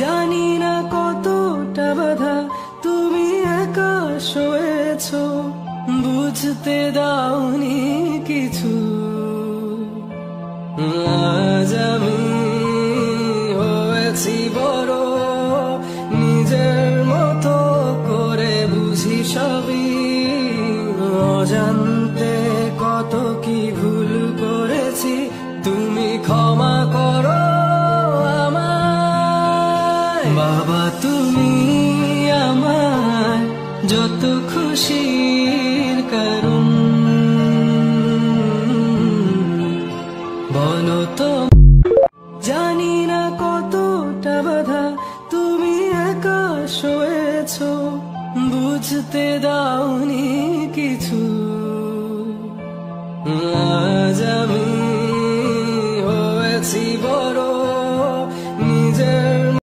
জানি না কতটা বাধা তুমি একা সয়েছো, বুঝতে দাওনি কিছু। আজ আমি হয়েছি বড়, নিজের মতো করে বুঝি সবই। অজান্তে কত কি ভুল করেছি, তুমি ক্ষমা করো আমায়। বাবা তুমি আমার যত খুশির কারণ, বলো তো। জানি না কতটা বাধা তুমি একা সয়েছো, বুঝতে দাওনি কিছু। আজ